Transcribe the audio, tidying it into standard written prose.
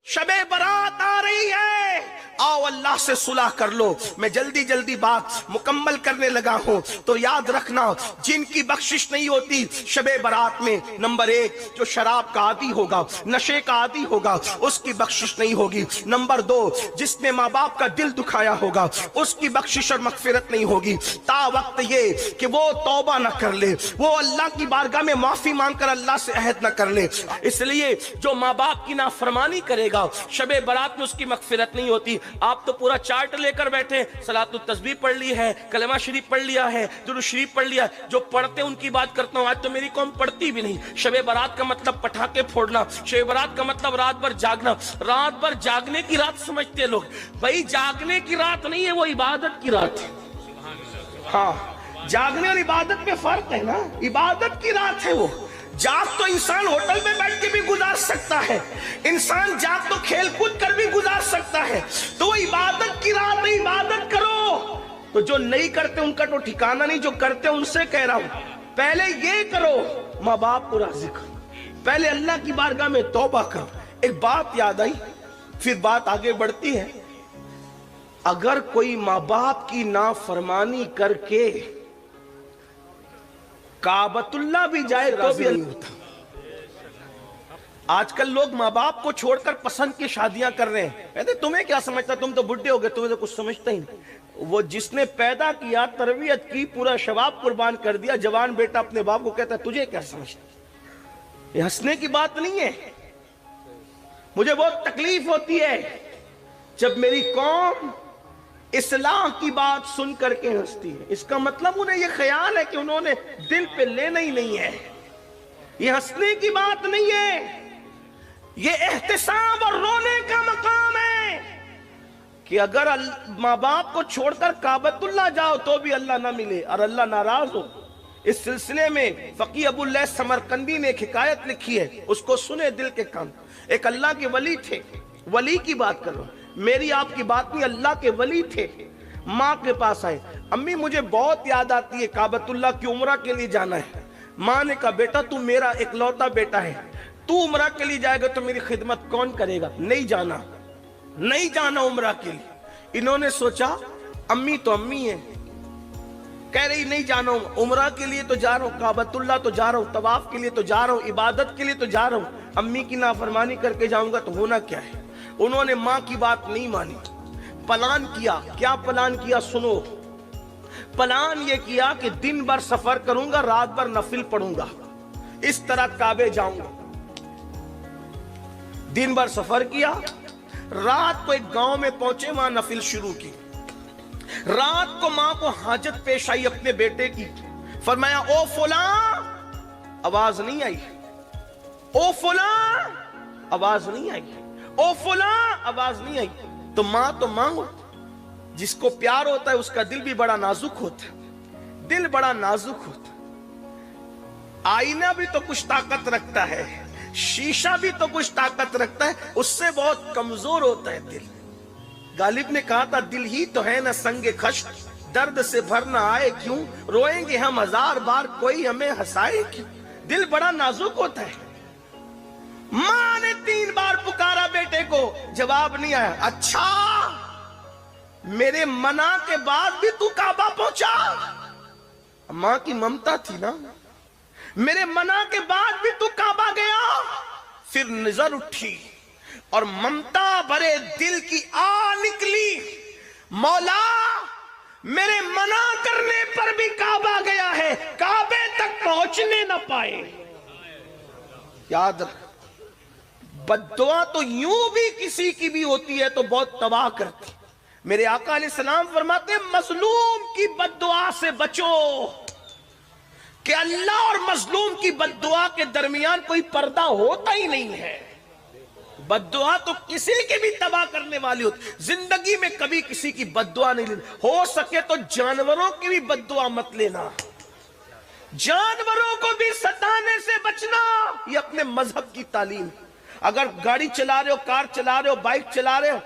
शबे बारात आ रही है, आओ अल्लाह से सुलह कर लो। मैं जल्दी जल्दी बात मुकम्मल करने लगा हूं, तो याद रखना जिनकी बख्शिश नहीं होती शबे बारात में, नंबर एक जो शराब का आदी होगा, नशे का आदी होगा, उसकी बख्शिश नहीं होगी। नंबर दो जिसने माँ बाप का दिल दुखाया होगा, उसकी बख्शिश और मगफिरत नहीं होगी ता वक्त ये कि वो तौबा न कर ले, वो अल्लाह की बारगाह में माफी मांगकर अल्लाह से अहद न कर ले। इसलिए जो माँ बाप की नाफरमानी करेगा शबे बारात में उसकी मगफिरत नहीं होती। आप तो पूरा चार्ट लेकर बैठे, सलातुल तस्बीह पढ़ ली है, कलमा शरीफ पढ़ लिया है, दुरूद शरीफ पढ़ लिया, जो पढ़ते उनकी बात करता हूं। आज तो मेरी कौम पढ़ती भी नहीं। शबे बारात का मतलब पटाखे फोड़ना, शबे बारात का मतलब रात भर जागना। रात भर जागने की रात समझते लोग, भाई जागने की रात नहीं है, वो इबादत की रात है। हाँ, जागने और इबादत में फर्क है ना, इबादत की रात है वो। जाग तो इंसान होटल में बैठ के भी गुजार सकता है, इंसान जाग तो खेल कूद कर भी गुजार सकता है, तो वो इबादत की रात है, इबादत करो। तो जो नहीं करते उनका तो ठिकाना नहीं, जो करते उनसे कह रहा हूं पहले ये करो, माँ बाप को राजी करो, पहले अल्लाह की बारगाह में तौबा करो। एक बात याद आई, फिर बात आगे बढ़ती है। अगर कोई माँ बाप की नाफरमानी करके काबतुल्लाह भी जाए तो भी नहीं होता। आजकल लोग माँ बाप को छोड़कर पसंद की शादियां कर रहे हैं। कहते तुम्हें क्या समझता, तुम तो बुढ़े हो गए, तुम्हें तो कुछ समझता ही नहीं। वो जिसने पैदा किया, तरबियत की, पूरा शबाब कुर्बान कर दिया, जवान बेटा अपने बाप को कहता है तुझे क्या समझता। ये हंसने की बात नहीं है। मुझे बहुत तकलीफ होती है जब मेरी कौम इस्लाह की बात सुन करके हंसती है। इसका मतलब उन्हें यह ख्याल है कि उन्होंने दिल पे लेना ही नहीं है। ये हंसने की बात नहीं है, ये एहतिसाब और रोने का मकाम है कि अगर माँ बाप को छोड़कर काबतुल्लाह जाओ तो भी अल्लाह ना मिले और अल्लाह नाराज हो। इस सिलसिले में फकीह अबुल समरकंदी ने एक हिकायत लिखी है, उसको सुने दिल के काम। एक अल्लाह के वली थे, वली की बात कर रहा हूं, मेरी आपकी बात नहीं, अल्लाह के वली थे। माँ के पास आए, अम्मी मुझे बहुत याद आती है, काबतुल्लाह की उम्रा के लिए जाना है। माँ ने कहा बेटा तू मेरा इकलौता बेटा है, तू उम्रा के लिए जाएगा तो मेरी खिदमत कौन करेगा, नहीं जाना, नहीं जाना उम्रा के लिए। इन्होंने सोचा अम्मी तो अम्मी है, कह रही नहीं जाना, उम्रा के लिए तो जा रहा हूँ, काबतुल्लाह तो जा रहा हूँ, तवाफ के लिए तो जा रहा हूँ, इबादत के लिए तो जा रहा हूँ, अम्मी की नाफरमानी करके जाऊंगा तो होना क्या है। उन्होंने माँ की बात नहीं मानी, प्लान किया। क्या प्लान किया सुनो, प्लान ये किया कि दिन भर सफर करूंगा, रात भर नफिल पढ़ूंगा, इस तरह काबे जाऊंगा। दिन भर सफर किया, रात को एक गांव में पहुंचे, वहां नफिल शुरू की। रात को मां को हाजत पेश आई अपने बेटे की, फरमाया ओ फुला, आवाज नहीं आई, ओ फुला आवाज नहीं आई, ओ फुला आवाज नहीं आई। तो मां तो मांगो, जिसको प्यार होता है उसका दिल भी बड़ा नाजुक होता है, दिल बड़ा नाजुक होता है। आईना भी तो कुछ ताकत रखता है, शीशा भी तो कुछ ताकत रखता है, उससे बहुत कमजोर होता है दिल। गालिब ने कहा था दिल ही तो है ना संगे खश्त, दर्द से भर ना आए क्यों, रोएंगे हम हजार बार कोई हमें हंसाए क्यों। दिल बड़ा नाजुक होता है। मां ने 3 बार पुकारा बेटे को, जवाब नहीं आया। अच्छा मेरे मना के बाद भी तू काबा पहुंचा, मां की ममता थी ना, मेरे मना के बाद भी तू काबा गया। फिर नजर उठी और ममता भरे दिल की आ निकली, मौला मेरे मना करने पर भी काबा गया है, काबे तक पहुंचने न पाए। याद रख, बद्दुआ तो यूं भी किसी की भी होती है तो बहुत तबाह करती। मेरे आका अलैहिस्सलाम फरमाते मजलूम की बद्दुआ से बचो, कि अल्लाह और मजलूम की बद्दुआ के दरमियान कोई पर्दा होता ही नहीं है। बद्दुआ तो किसी की भी तबाह करने वाली होती, जिंदगी में कभी किसी की बद्दुआ नहीं लेनी। हो सके तो जानवरों की भी बद्दुआ मत लेना, जानवरों को भी सताने से बचना, ये अपने मजहब की तालीम। अगर गाड़ी चला रहे हो, कार चला रहे हो, बाइक चला रहे हो,